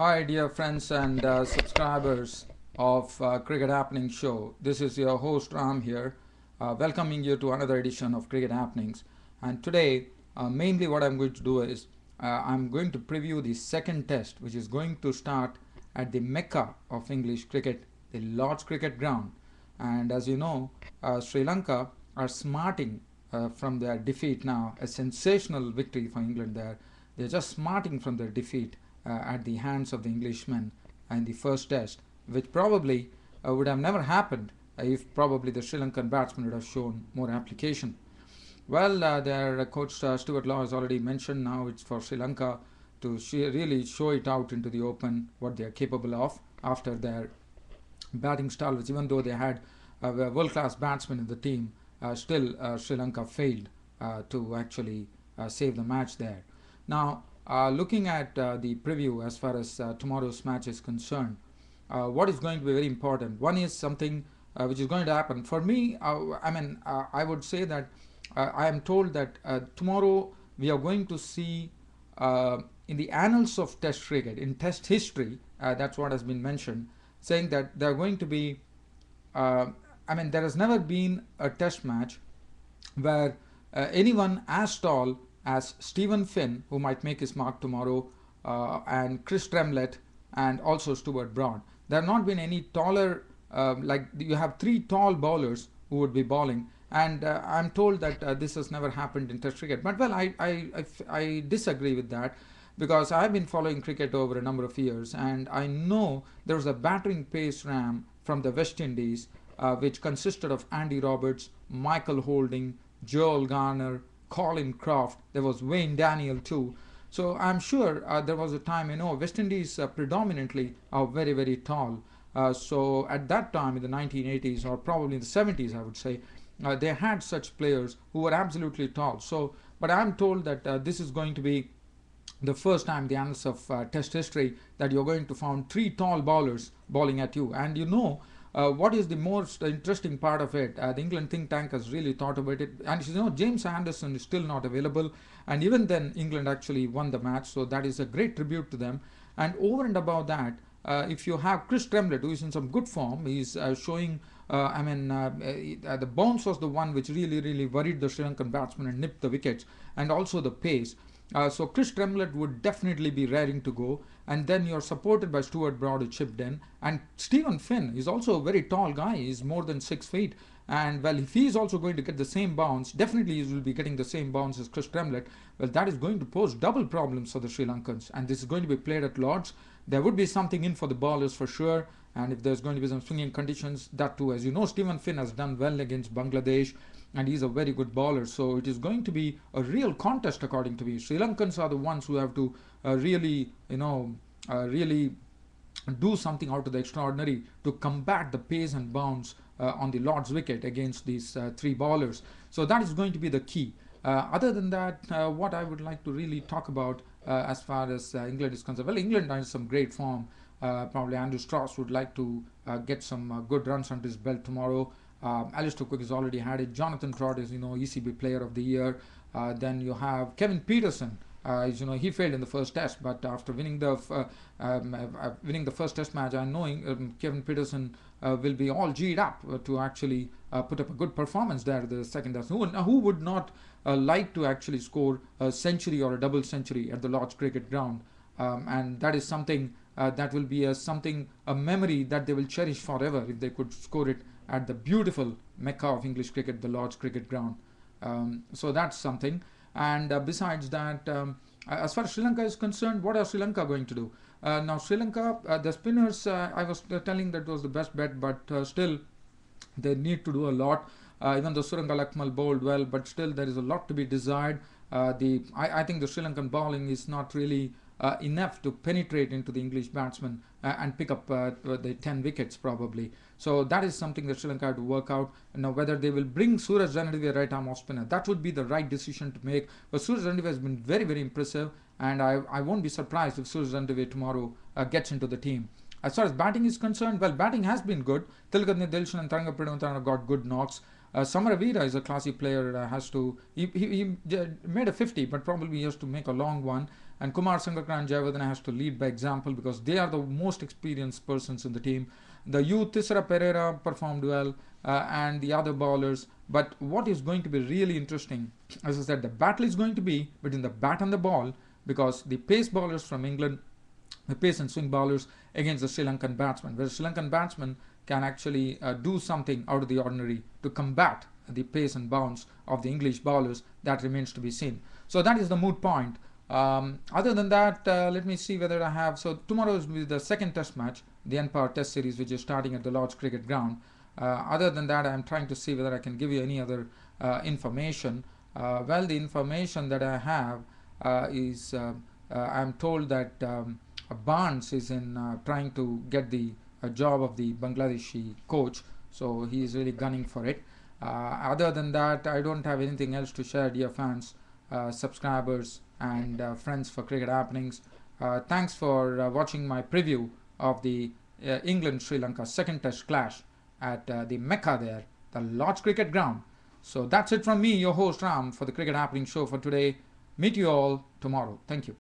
Hi, dear friends and subscribers of Cricket Happening Show. This is your host Ram here, welcoming you to another edition of Cricket Happenings. And today, mainly what I'm going to do is I'm going to preview the second test, which is going to start at the Mecca of English cricket, the Lord's Cricket Ground. And as you know, Sri Lanka are smarting from their defeat now, a sensational victory for England there. They're just smarting from their defeat at the hands of the Englishmen in the first test, which probably would have never happened if probably the Sri Lankan batsmen would have shown more application. Well, their coach Stuart Law has already mentioned now it's for Sri Lanka to really show it out into the open what they are capable of after their batting style, which even though they had world-class batsmen in the team, still Sri Lanka failed to actually save the match there. Now, looking at the preview as far as tomorrow's match is concerned, what is going to be very important? One is something which is going to happen. For me, I would say that I am told that tomorrow we are going to see in the annals of Test cricket, in Test history, that's what has been mentioned, saying that there are going to be, uh, there has never been a Test match where anyone as tall as Stephen Finn, who might make his mark tomorrow, and Chris Tremlett, and also Stuart Broad. There have not been any taller, like you have three tall bowlers who would be bowling, and I'm told that this has never happened in Test cricket. But well, I disagree with that because I've been following cricket over a number of years, and I know there was a battering pace ram from the West Indies, which consisted of Andy Roberts, Michael Holding, Joel Garner, Colin Croft. There was Wayne Daniel too. So I'm sure there was a time, West Indies predominantly are very, very tall. So at that time in the 1980s or probably in the 70s, I would say, they had such players who were absolutely tall. So, but I'm told that this is going to be the first time in the annals of Test history that you're going to find three tall bowlers bowling at you. And what is the most interesting part of it? The England think tank has really thought about it, and James Anderson is still not available, and even then England actually won the match, so that is a great tribute to them. And over and above that, if you have Chris Tremlett, who is in some good form, he's showing. The bounce was the one which really worried the Sri Lankan batsman and nipped the wickets, and also the pace. So Chris Tremlett would definitely be raring to go, and then you're supported by Stuart Broad who chipped in, and Stephen Finn is also a very tall guy. He's more than 6 feet, and well, if he's also going to get the same bounce, definitely he will be getting the same bounce as Chris Tremlett. Well, that is going to pose double problems for the Sri Lankans, and this is going to be played at Lords. There would be something in for the bowlers for sure, and if there's going to be some swinging conditions, that too. As you know, Stephen Finn has done well against Bangladesh, and he's a very good bowler. So it is going to be a real contest, according to me. Sri Lankans are the ones who have to really do something out of the extraordinary to combat the pace and bounce on the Lord's wicket against these three bowlers. So that is going to be the key. Other than that, what I would like to really talk about as far as England is concerned, well, England are in some great form. Probably Andrew Strauss would like to get some good runs under his belt tomorrow. Alistair Cook has already had it. Jonathan Trott is, ECB Player of the Year. Then you have Kevin Peterson. He failed in the first test, but after winning the first test match, I know Kevin Peterson will be all G'd up to actually put up a good performance there the second test. Who would not like to actually score a century or a double century at the Lord's Cricket Ground? And that is something that will be a memory that they will cherish forever if they could score it at the beautiful Mecca of English cricket, the Lord's Cricket Ground. So that's something. And besides that, as far as Sri Lanka is concerned, what are Sri Lanka going to do? Now, Sri Lanka, the spinners, I was telling that was the best bet, but still they need to do a lot. Even though Surangal Akmal bowled well, but still there is a lot to be desired. I think the Sri Lankan bowling is not really enough to penetrate into the English batsmen and pick up the 10 wickets probably. So that is something that Sri Lanka have to work out. Now, whether they will bring Suraj Ranadive, right arm off spinner, that would be the right decision to make. But Suraj Ranadive has been very impressive, and I won't be surprised if Suraj Ranadive tomorrow gets into the team. As far as batting is concerned, well, batting has been good. Tilakadni Dilshan and Taranga Pradhanathan have got good knocks. Samaravira is a classy player. He made a 50, but probably he has to make a long one. and Kumar Sangakkara and Jayawardene has to lead by example because they are the most experienced persons in the team. The youth Tisra Pereira performed well, and the other bowlers. But what is going to be really interesting, as I said, the battle is going to be between the bat and the ball, because the pace bowlers from England, the pace and swing bowlers against the Sri Lankan batsmen, where Sri Lankan batsmen can actually do something out of the ordinary to combat the pace and bounce of the English bowlers. That remains to be seen. So that is the moot point. Other than that, let me see whether I have. So tomorrow is the second test match, the npower test series, which is starting at the Lord's Cricket Ground. Other than that, I'm trying to see whether I can give you any other information. Well, the information that I have is I'm told that Barnes is in trying to get the job of the Bangladeshi coach, so he is really gunning for it. Other than that, I don't have anything else to share, dear fans, subscribers, and friends for Cricket Happenings. Thanks for watching my preview of the England-Sri Lanka second test clash at the Mecca there, the Lord's Cricket Ground. So that's it from me, your host Ram, for the Cricket Happening show for today. Meet you all tomorrow. Thank you.